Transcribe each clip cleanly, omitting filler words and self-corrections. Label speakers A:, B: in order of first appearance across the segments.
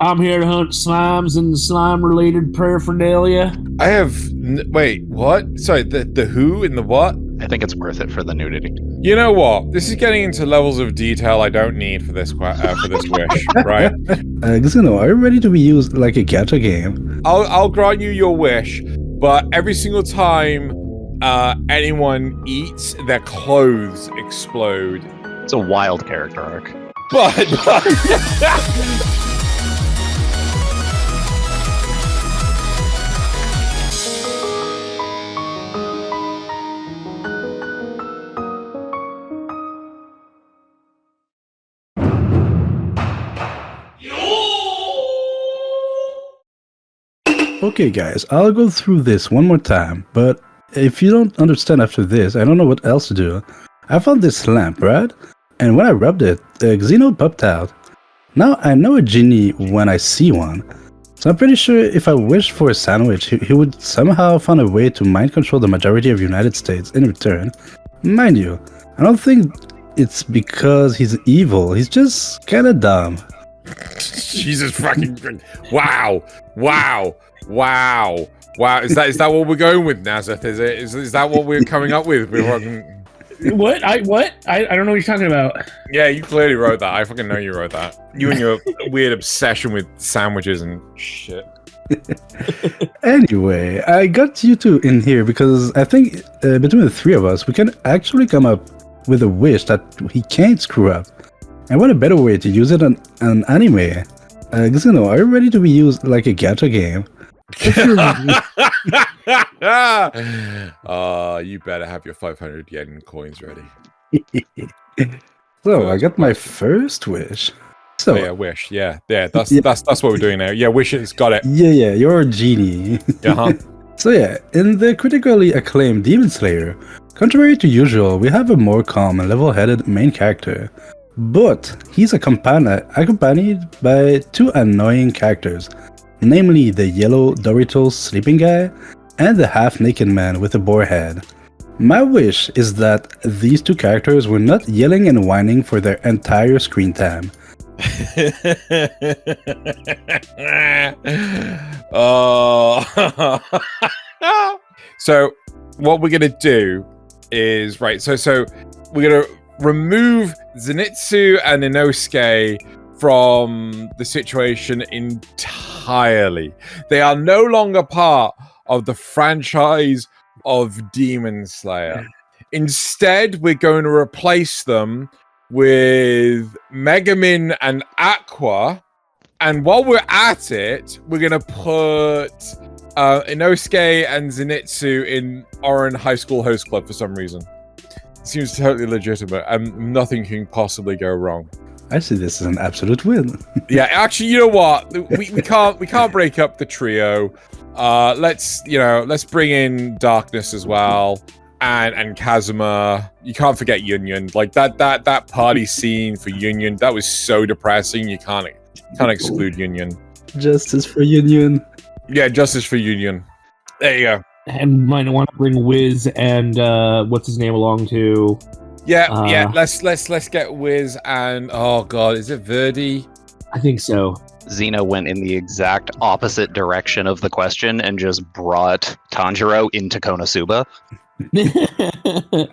A: I'm here to hunt slimes and slime-related paraphernalia.
B: I have... Wait, what? Sorry, the who and the what?
C: I think it's worth it for the nudity.
B: You know what? This is getting into levels of detail I don't need for this wish, right?
D: Xeno, are you ready to be used like a gacha game?
B: I'll grant you your wish, but every single time anyone eats, their clothes explode.
C: It's a wild character arc.
B: But
D: Okay guys, I'll go through this one more time, but if you don't understand after this, I don't know what else to do. I found this lamp, right? And when I rubbed it, Xeno popped out. Now I know a genie when I see one. So I'm pretty sure if I wished for a sandwich, he would somehow find a way to mind control the majority of the United States in return. Mind you, I don't think it's because he's evil, he's just kinda dumb.
B: Jesus fucking... Wow. Is that what we're going with, Nazeth? Is that what we're coming up with?
A: What? I don't know what you're talking about.
B: Yeah, you clearly wrote that. I fucking know you wrote that. You and your weird obsession with sandwiches and shit.
D: Anyway, I got you two in here because I think between the three of us, we can actually come up with a wish that he can't screw up. And what a better way to use it on an anime. Xeno, are you ready to be used like a gacha game?
B: You better have your 500 yen coins ready.
D: So, I got my first wish. So,
B: yeah, wish. Yeah, that's what we're doing now. Yeah, wishes, got it.
D: Yeah, you're a genie.
B: Uh-huh.
D: So yeah, in the critically acclaimed Demon Slayer, contrary to usual, we have a more calm and level-headed main character. But he's accompanied by two annoying characters, namely the yellow Doritos sleeping guy and the half-naked man with a boar head. My wish is that these two characters were not yelling and whining for their entire screen time.
B: Oh. So what we're gonna do is so we're gonna remove Zenitsu and Inosuke from the situation entirely. They are no longer part of the franchise of Demon Slayer. Instead, we're going to replace them with Megumin and Aqua. And while we're at it, we're going to put Inosuke and Zenitsu in Oran High School Host Club for some reason. It seems totally legitimate, and nothing can possibly go wrong.
D: I see this as an absolute win.
B: Yeah, actually, you know what? We can't break up the trio. Let's bring in Darkness as well, and Kazuma. You can't forget Yunyun. Like that party scene for Yunyun, that was so depressing. You can't exclude Yunyun.
D: Justice for Yunyun.
B: Yeah, justice for Yunyun. There you go.
A: And might want to bring Wiz and what's his name along too.
B: Yeah. Let's get Wiz and oh god, is it Verdi?
A: I think so.
C: Xeno went in the exact opposite direction of the question and just brought Tanjiro into Konosuba.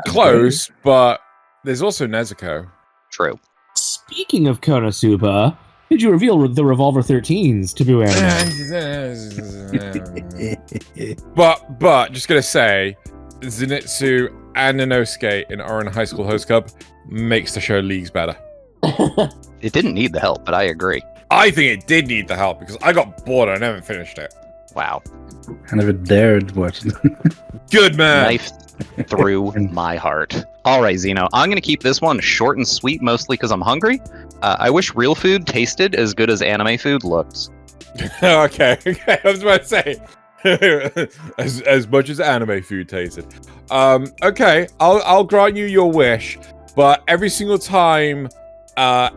B: Close, but there's also Nezuko.
C: True.
A: Speaking of Konosuba, did you reveal the Revolver 13s to Boo Anime?
B: but just gonna say, Zenitsu and Inosuke in Oran High School Host Club makes the show leagues better.
C: It didn't need the help, but I agree.
B: I think it did need the help because I got bored and I never finished it.
C: Wow.
D: I never dared watch it.
B: Good man.
C: Knife through my heart. All right, Xeno. I'm going to keep this one short and sweet, mostly because I'm hungry. I wish real food tasted as good as anime food looks.
B: Okay. I was about to say, as much as anime food tasted. Okay, I'll grant you your wish, but every single time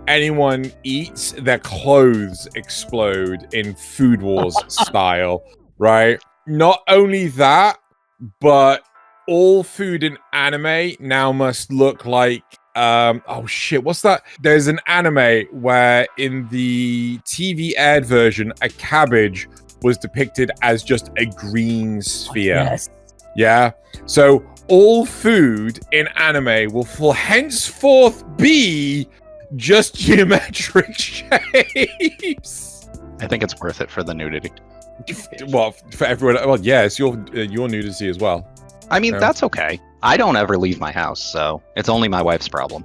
B: anyone eats, their clothes explode in Food Wars style, right? Not only that, but all food in anime now must look like oh shit, what's that? There's an anime where in the TV aired version, a cabbage was depicted as just a green sphere.
A: Yes.
B: Yeah. So all food in anime will for henceforth be just geometric shapes.
C: I think it's worth it for the nudity.
B: Well, for everyone. Well, yeah, it's your nudity as well.
C: I mean,
B: No.
C: that's okay. I don't ever leave my house, so it's only my wife's problem.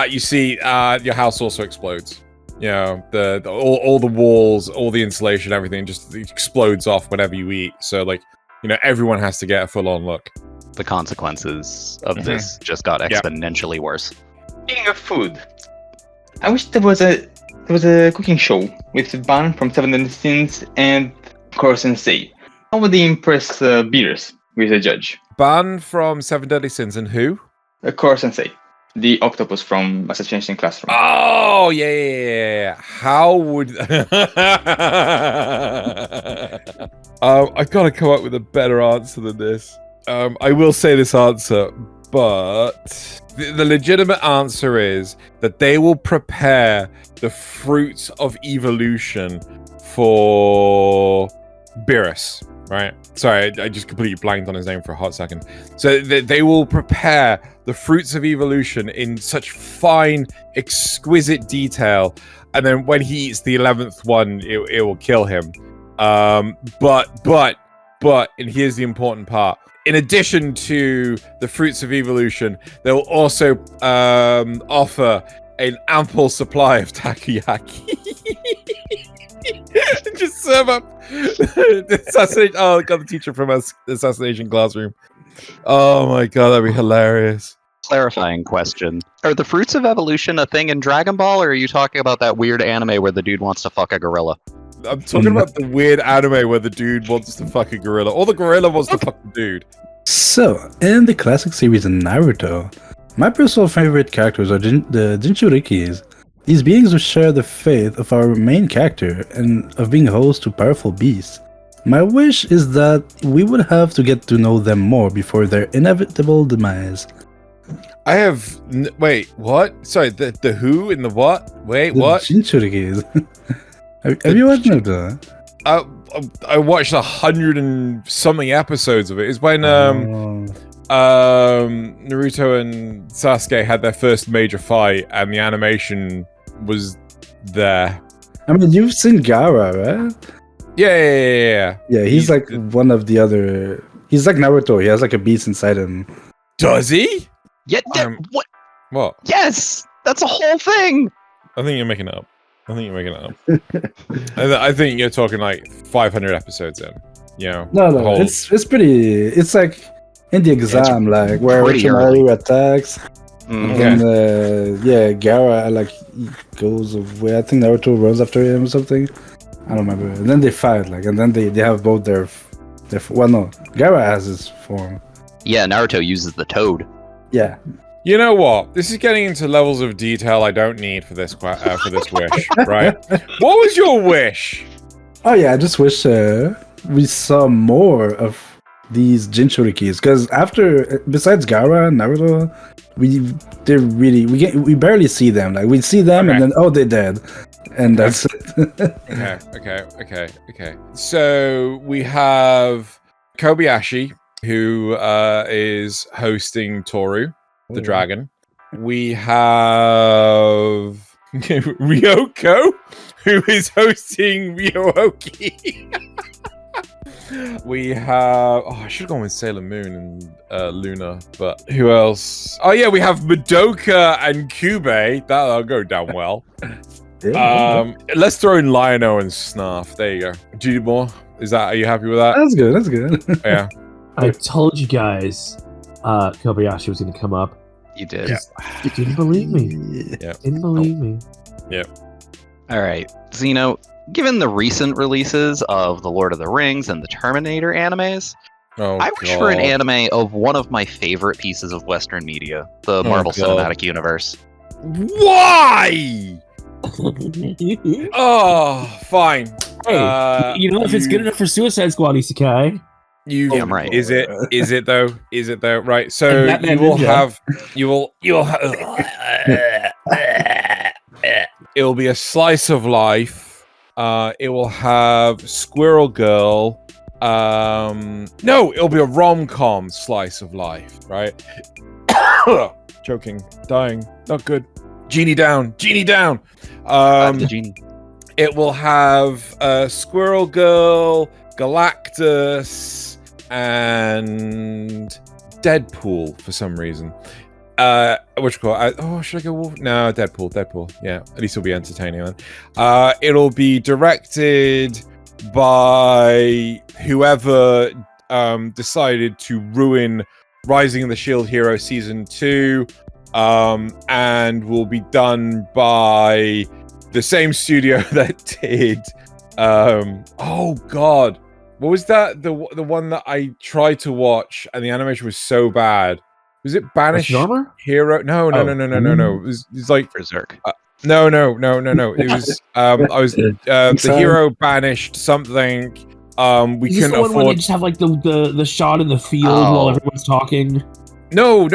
B: You see, your house also explodes. You know, all the walls, all the insulation, everything just explodes off whenever you eat. So, like, you know, everyone has to get a full-on look.
C: The consequences of this just got exponentially worse.
E: Speaking of food, I wish there was a cooking show with Ban from Seven Deadly Sins and Koro Sensei. How would they impress beers with a judge?
B: Ban from Seven Deadly Sins and who?
E: Koro Sensei, the octopus from Assassination Classroom.
B: Oh, yeah. How would... I've got to come up with a better answer than this. I will say this answer, but the legitimate answer is that they will prepare the fruits of evolution for Beerus, right? Sorry, I just completely blanked on his name for a hot second. So they will prepare the fruits of evolution in such fine, exquisite detail, and then when he eats the 11th one, it will kill him. But, and here's the important part. In addition to the fruits of evolution, they will also offer an ample supply of takoyaki. Just serve up assassination. Oh, I got the teacher from Assassination Classroom. Oh my god, that'd be hilarious.
C: Clarifying question. Are the fruits of evolution a thing in Dragon Ball, or are you talking about that weird anime where the dude wants to fuck a gorilla?
B: I'm talking about the weird anime where the dude wants to fuck a gorilla, or the gorilla wants to fuck the dude.
D: So, in the classic series in Naruto, my personal favorite characters are the jinchurikis. These beings who share the faith of our main character and of being host to powerful beasts. My wish is that we would have to get to know them more before their inevitable demise.
B: I have... wait, what? Sorry, the who and the what? Wait,
D: The
B: what?
D: jinchurikis. Have you watched Naruto?
B: I watched 100 and something episodes of it. It's when Naruto and Sasuke had their first major fight, and the animation was there.
D: I mean, you've seen Gaara, right?
B: Yeah.
D: Yeah, he's like one of the other... He's like Naruto. He has like a beast inside him.
B: Does he?
C: Yeah, what?
B: What?
C: Yes! That's a whole thing!
B: I think you're making it up. I think you're talking like 500 episodes in. You know.
D: No. It's pretty... It's like in the exam, like where
C: pretty early.
D: Rimuru attacks.
C: Mm.
D: And then, Gaara like he goes away. I think Naruto runs after him or something. I don't remember. And then they fight, like, and then they have both their well, no, Gaara has his form.
C: Yeah, Naruto uses the toad.
D: Yeah.
B: You know what? This is getting into levels of detail I don't need for this wish, right? What was your wish?
D: Oh yeah, I just wish we saw more of these jinchurikis, because after, besides Gaara and Naruto, we barely see them. Like we see them and then they're dead, and that's it.
B: Okay. So we have Kobayashi, who is hosting Toru, the dragon. We have Ryoko, who is hosting Ryohoki. We have... Oh, I should have gone with Sailor Moon and Luna, but who else? Oh yeah, we have Madoka and Kube. That'll go down well. Let's throw in Lion-O and Snarf. There you go. Do you need more? Are you happy with that?
D: That's good.
B: Yeah.
A: I told you guys Kobayashi was going to come up.
C: You did.
B: Yeah.
A: You didn't believe me.
B: Yeah.
A: Didn't believe me.
C: All right, Xeno, given the recent releases of the Lord of the Rings and the Terminator animes, I wish for an anime of one of my favorite pieces of Western media, the Marvel Cinematic Universe.
B: Why? Oh, fine.
A: Hey, you know, if it's good enough for Suicide Squad, Isekai.
C: I'm right.
B: Is it though? Is it though? Right. So
A: Batman
B: you will
A: Ninja.
B: have it'll be a slice of life. It will have Squirrel Girl. No, it'll be a rom-com slice of life, right? Choking, dying, not good. Genie down.
C: The genie.
B: It will have Squirrel Girl, Galactus, and Deadpool for some reason. Which should I go Wolf? No, Deadpool. Yeah, at least it'll be entertaining then. It'll be directed by whoever decided to ruin Rising of the Shield Hero Season 2, and will be done by the same studio that did oh god, what was that, the one that I tried to watch and the animation was so bad? Was it Banished Hero? No. It was like
C: Berserk.
B: No. It was the hero banished something. We
A: Is this
B: couldn't
A: the one where they
B: afford.
A: just have like the shot in the field while everyone's talking?
B: No.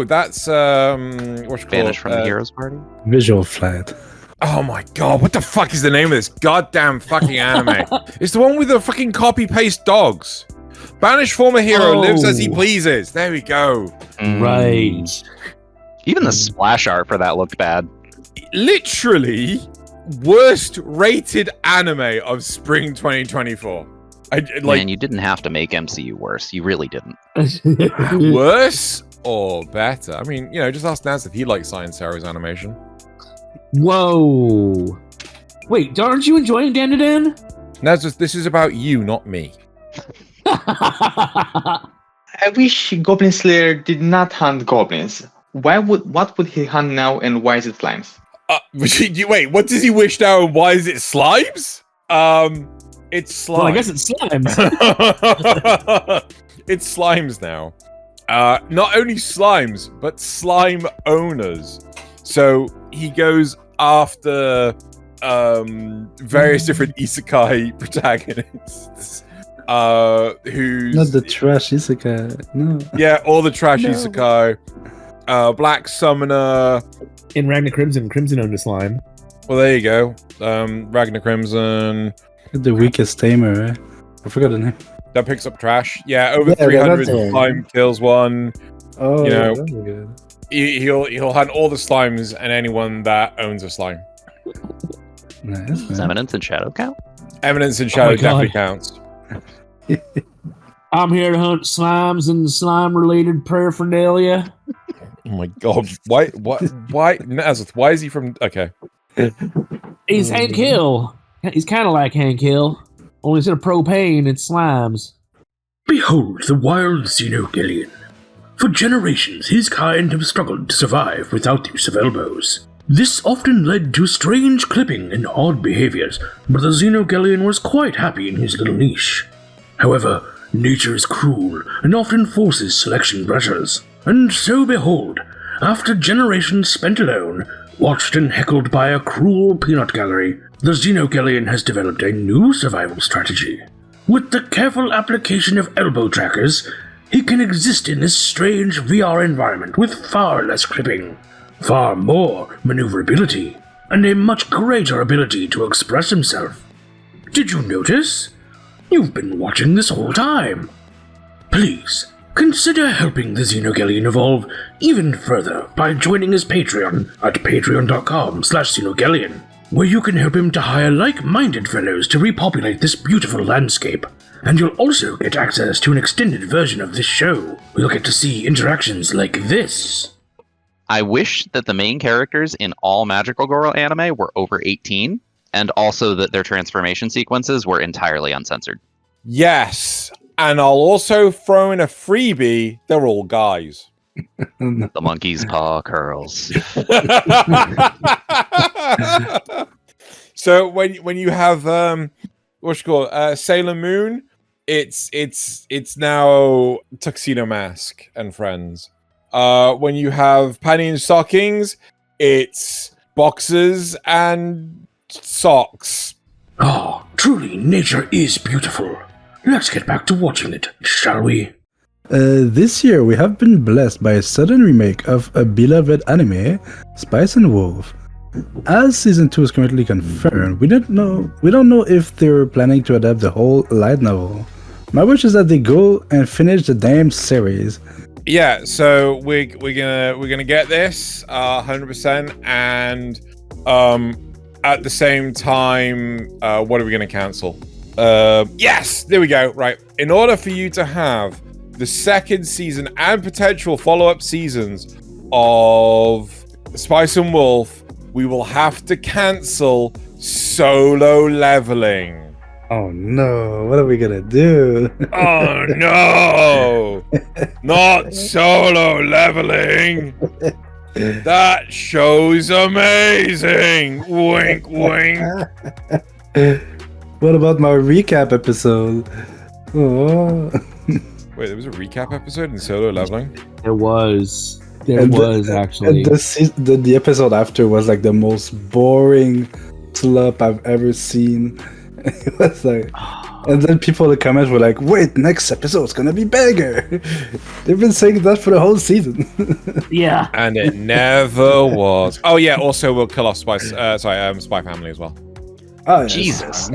B: That's what's it
C: Banished
B: called?
C: from the Heroes Party.
D: Visual Flat.
B: Oh my god, what the fuck is the name of this goddamn fucking anime? It's the one with the fucking copy-paste dogs. Banished former hero lives as he pleases. There we go.
A: Right.
C: Even the splash art for that looked bad.
B: Literally, worst rated anime of spring 2024.
C: Man, you didn't have to make MCU worse. You really didn't.
B: Worse or better? I mean, just ask Naz if he likes Science Heroes animation.
A: Whoa. Wait, aren't you enjoying Dan to Dan?
B: Naz, this is about you, not me.
E: I wish Goblin Slayer did not hunt goblins. What would he hunt now, and why is it slimes?
B: Wait, what does he wish now, and why is it slimes? It's slime.
A: Well, I guess it's slimes.
B: It's slimes now. Not only slimes, but slime owners. So he goes after various different isekai protagonists. Who's
D: Not the trash isekai. No.
B: Yeah, all the trash isekai. Black Summoner.
A: In Ragnar Crimson owned a slime.
B: Well, there you go. Ragnar Crimson.
D: The weakest tamer, right? I forgot the name.
B: That picks up trash. Yeah, over 300 slime kills one.
D: Oh,
B: that's
D: good.
B: He'll hunt all the slimes and anyone that owns a slime.
D: Nice.
C: Does Eminence and Shadow count?
B: Eminence and Shadow definitely counts.
A: I'm here to hunt slimes and slime-related paraphernalia.
B: Oh my god! Why? Nazareth, why is he from? Okay.
A: He's Hank Hill. He's kind of like Hank Hill, only instead of propane, it's slimes.
F: Behold the wild Xeno. For generations, his kind have struggled to survive without the use of elbows. This often led to strange clipping and odd behaviors, but the Xeno was quite happy in his little niche. However, nature is cruel and often forces selection pressures. And so behold, after generations spent alone, watched and heckled by a cruel peanut gallery, the Xeno has developed a new survival strategy. With the careful application of elbow trackers, he can exist in this strange VR environment with far less clipping, far more maneuverability, and a much greater ability to express himself. Did you notice? You've been watching this whole time. Please, consider helping the Xeno evolve even further by joining his Patreon at patreon.com/Xeno, where you can help him to hire like-minded fellows to repopulate this beautiful landscape. And you'll also get access to an extended version of this show. You'll get to see interactions like this.
C: I wish that the main characters in all Magical Girl anime were over 18, and also that their transformation sequences were entirely uncensored.
B: Yes, and I'll also throw in a freebie. They're all guys.
C: The monkey's paw curls.
B: So when you have what's it called, Sailor Moon, it's now Tuxedo Mask and friends. When you have Panty and Stockings, it's boxers and socks.
F: Oh, truly nature is beautiful. let's get back to watching it, shall we?
D: This year we have been blessed by a sudden remake of a beloved anime, Spice and Wolf. As season 2 is currently confirmed, we don't know if they're planning to adapt the whole light novel. My wish is that they go and finish the damn series.
B: Yeah, so we're gonna get this 100%, and at the same time, what are we gonna cancel? Yes, there we go. Right, in order for you to have the second season and potential follow-up seasons of Spice and Wolf, we will have to cancel Solo Leveling.
D: Oh no, what are we gonna do?
B: Oh no! Not Solo Leveling! That show's amazing! Wink, wink!
D: What about my recap episode? Oh.
B: Wait, there was a recap episode in Solo Leveling?
A: There was actually.
D: And the episode after was like the most boring slop I've ever seen. It was like, and then people in the comments were like, "Wait, next episode's gonna be bigger." They've been saying that for the whole season.
A: Yeah,
B: and it never was. Oh yeah, also we'll kill off Spy Family as well.
D: Oh, yes.
C: Jesus.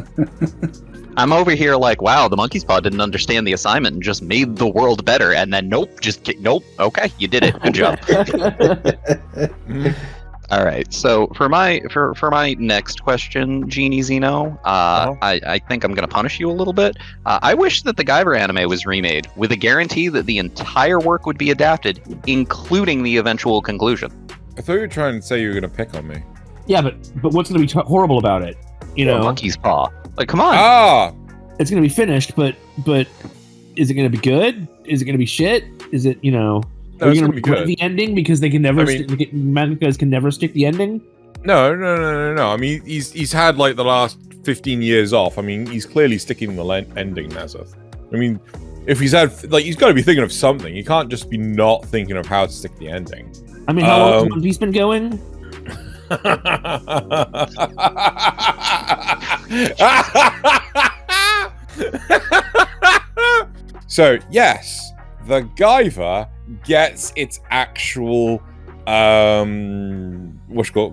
C: I'm over here like, wow, the Monkey's Paw didn't understand the assignment and just made the world better. And then nope. Okay, you did it. Good job. All right. So for my next question, Genie Xeno, I think I'm gonna punish you a little bit. I wish that the Guyver anime was remade with a guarantee that the entire work would be adapted, including the eventual conclusion.
B: I thought you were trying to say you were gonna pick on me.
A: Yeah, but what's gonna be horrible about it? You know,
C: Monkey's Paw. Like, come on.
B: Ah,
A: it's gonna be finished, but is it gonna be good? Is it gonna be shit? Is it, you know?
B: No,
A: are
B: it's
A: you
B: gonna
A: gonna
B: be
A: regret
B: good.
A: the ending because they can never? Mangakas can never stick the ending.
B: No. I mean, he's had like the last 15 years off. I mean, he's clearly sticking the ending, Nazareth. I mean, if he's had he's got to be thinking of something. You can't just be not thinking of how to stick the ending.
A: I mean, how long has One Piece been going?
B: So yes, the Guyver gets its actual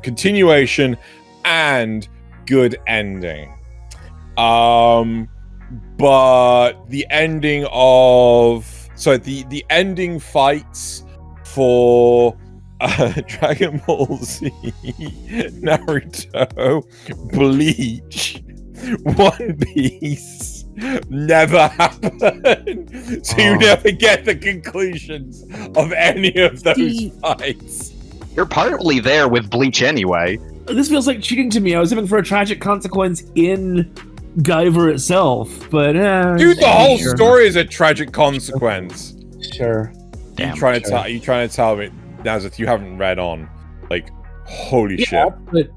B: continuation and good ending. But the ending of the ending fights for Dragon Ball Z, Naruto, Bleach, One Piece never happened. So you never get the conclusions of any of those fights.
C: You're partly there with Bleach anyway.
A: This feels like cheating to me. I was hoping for a tragic consequence in Guyver itself, but
B: dude, the whole story is a tragic consequence.
A: Sure.
B: Are you trying to tell me, Nazareth, you haven't read on? Like, holy shit.
A: But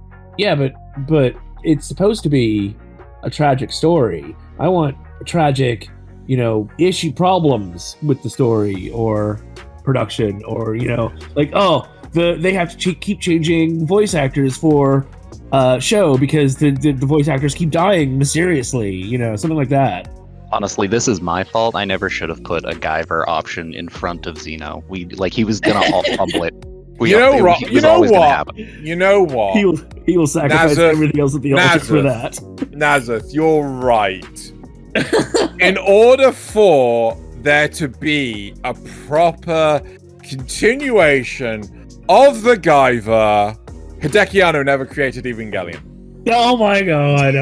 A: it's supposed to be a tragic story. I want a tragic, issue problems with the story or production, or they have to keep changing voice actors for show because the voice actors keep dying mysteriously, something like that.
C: Honestly, this is my fault. I never should have put a Guyver option in front of Xeno. He was gonna fumble it. You
B: know what?
A: He will sacrifice everything else at the altar for that.
B: Nazareth, you're right. In order for there to be a proper continuation of the Guyver, Hideki Anno never created Evangelion.
A: Oh my god.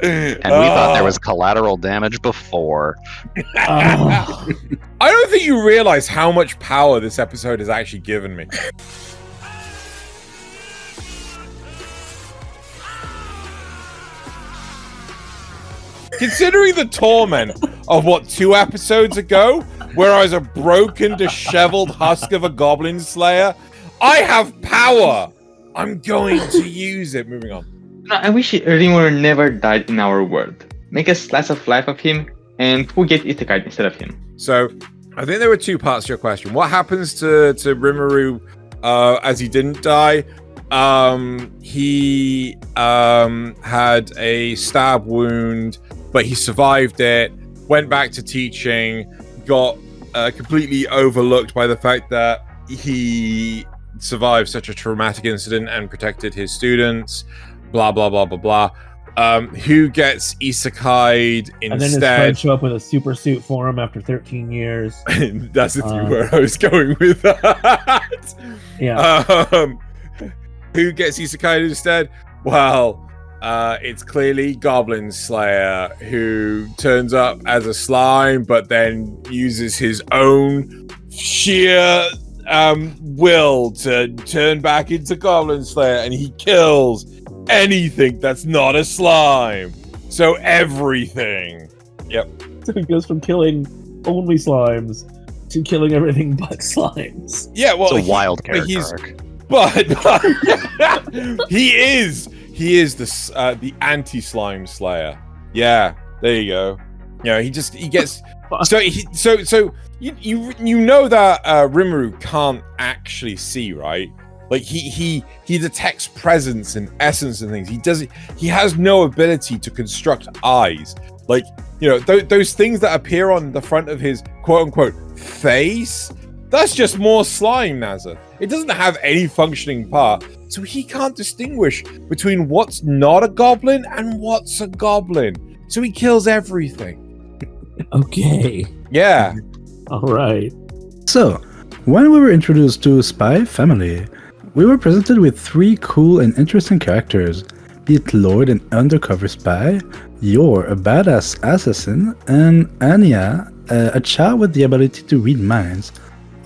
C: And we thought there was collateral damage before.
B: I don't think you realize how much power this episode has actually given me. Considering the torment of 2 episodes ago, where I was a broken, disheveled husk of a Goblin Slayer, I have power. I'm going to use it. Moving on.
E: I wish Rimuru never died in our world. Make a slice of life of him, and we'll get Isekai instead of him.
B: So, I think there were 2 parts to your question. What happens to Rimuru as he didn't die? He had a stab wound, but he survived it, went back to teaching, got completely overlooked by the fact that he survived such a traumatic incident and protected his students, blah, blah, blah, blah, blah. Who gets isekai'd instead?
A: And then his friends show up with a super suit for him after 13 years.
B: That's where I was going with that.
A: Yeah.
B: Who gets isekai'd instead? Well, it's clearly Goblin Slayer, who turns up as a slime, but then uses his own sheer will to turn back into Goblin Slayer, and he kills anything that's not a slime. So everything. Yep.
A: So he goes from killing only slimes to killing everything but slimes.
B: Yeah, well,
C: it's a wild character arc.
B: But he is the anti-slime slayer. Yeah, there you go. You know, he gets so you know that Rimuru can't actually see, right? Like he detects presence and essence and things. He has no ability to construct eyes. Like, you know, those things that appear on the front of his quote unquote face, that's just more slime, Nazar. It doesn't have any functioning part, so he can't distinguish between what's not a goblin and what's a goblin. So he kills everything.
A: Okay.
B: Yeah.
A: All right.
D: So, when we were introduced to Spy Family, we were presented with 3 cool and interesting characters, be it Lloyd, an undercover spy, Yor, a badass assassin, and Anya, a child with the ability to read minds.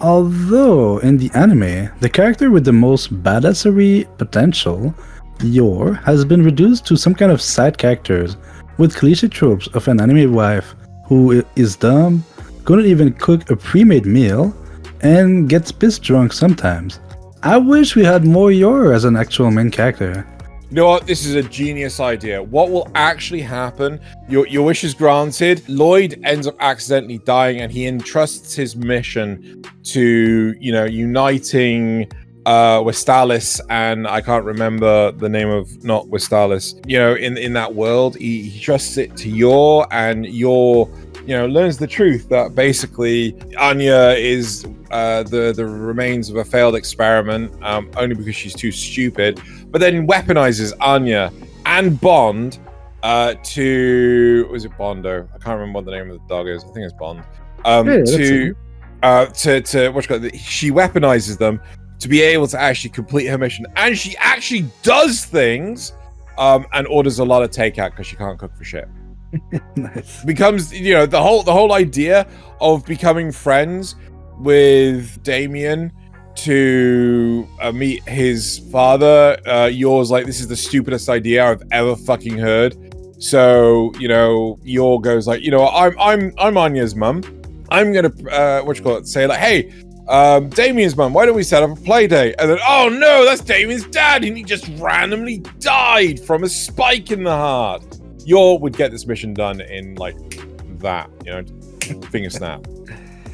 D: Although, in the anime, the character with the most badassery potential, Yor, has been reduced to some kind of side characters, with cliché tropes of an anime wife who is dumb, couldn't even cook a pre-made meal, and gets pissed drunk sometimes. I wish we had more Yor as an actual main character.
B: You know what? This is a genius idea. What will actually happen? Your wish is granted. Lloyd ends up accidentally dying, and he entrusts his mission to, you know, uniting Westalis, and I can't remember the name of, not Westalis. You know, in that world, he trusts it to Yor, and Yor, you know, learns the truth that basically Anya is the remains of a failed experiment, only because she's too stupid. But then weaponizes Anya and Bond to, was it Bondo? I can't remember what the name of the dog is. I think it's Bond. She weaponizes them to be able to actually complete her mission, and she actually does things, and orders a lot of takeout because she can't cook for shit.
D: Nice.
B: Becomes, you know, the whole idea of becoming friends with Damien to meet his father. Yor's like, this is the stupidest idea I've ever fucking heard. So, you know, Yor goes like, you know, I'm Anya's mum. I'm gonna say like, hey, Damien's mum, why don't we set up a play date? And then, oh no, that's Damien's dad, and he just randomly died from a spike in the heart. Yor would get this mission done in like that, you know, finger snap.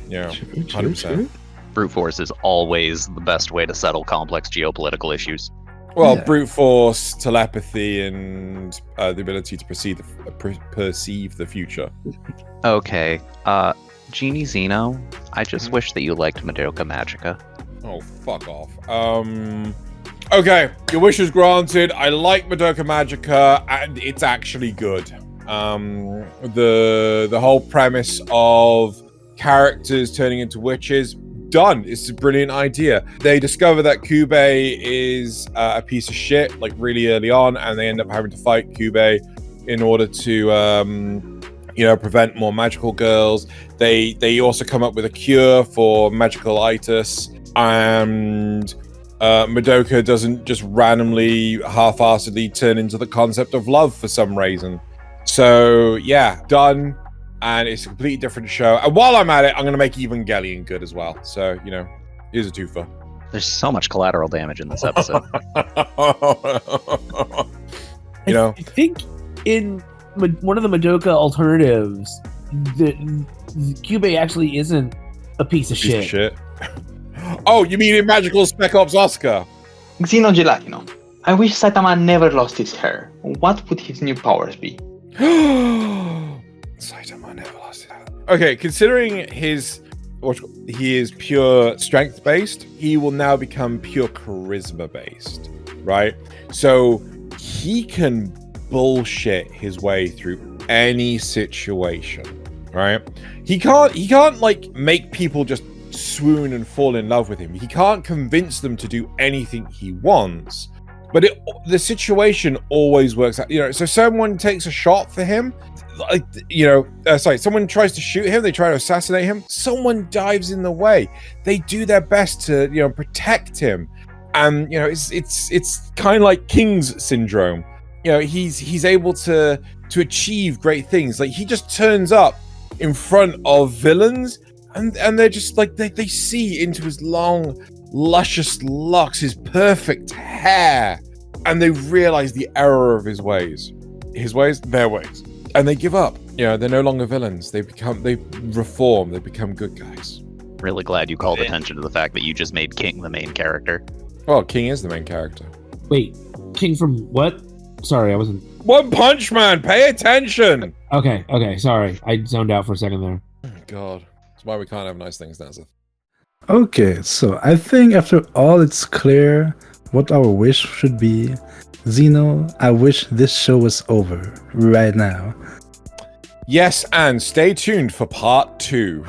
B: You know, 100%.
C: Brute force is always the best way to settle complex geopolitical issues.
B: Well, yeah. Brute force, telepathy, and the ability to perceive the future.
C: Okay, Genie Xeno, I just wish that you liked Madoka Magica.
B: Oh, fuck off. Okay, your wish is granted. I like Madoka Magica, and it's actually good. The whole premise of characters turning into witches, done. It's a brilliant idea. They discover that Kube is a piece of shit, like really early on, and they end up having to fight Kube in order to, you know, prevent more magical girls. They also come up with a cure for magical-itis, and Madoka doesn't just randomly, half-assedly turn into the concept of love for some reason. So, yeah, done. And it's a completely different show. And while I'm at it, I'm going to make Evangelion good as well. So, you know, here's a twofer.
C: There's so much collateral damage in this episode.
B: You know?
A: I think in one of the Madoka alternatives, the Kube actually isn't a piece of shit.
B: Oh, you mean in Magical Spec Ops Oscar?
E: Xeno Gelatino. I wish Saitama never lost his hair. What would his new powers be?
B: Saitama never lost his hair. Okay, considering he is pure strength based, he will now become pure charisma based, right? So he can bullshit his way through any situation, right? He can't like make people just swoon and fall in love with him. He can't convince them to do anything he wants, but the situation always works out. So someone takes a shot for him, like someone tries to shoot him, they try to assassinate him, someone dives in the way, they do their best to protect him. And it's kind of like King's syndrome. He's able to achieve great things. Like, he just turns up in front of villains, and they're just like, they see into his long, luscious locks, his perfect hair, and they realize the error of his ways, their ways, and they give up. They're no longer villains. They reform. They become good guys.
C: Really glad you called attention to the fact that you just made King the main character.
B: Well, King is the main character.
A: Wait, King from what? Sorry, I wasn't...
B: One Punch Man, pay attention!
A: Okay, sorry. I zoned out for a second there.
B: Oh, God. That's why we can't have nice things, Nazeth.
D: Okay, so I think after all, it's clear what our wish should be. Xeno, I wish this show was over right now.
B: Yes, and stay tuned for part 2.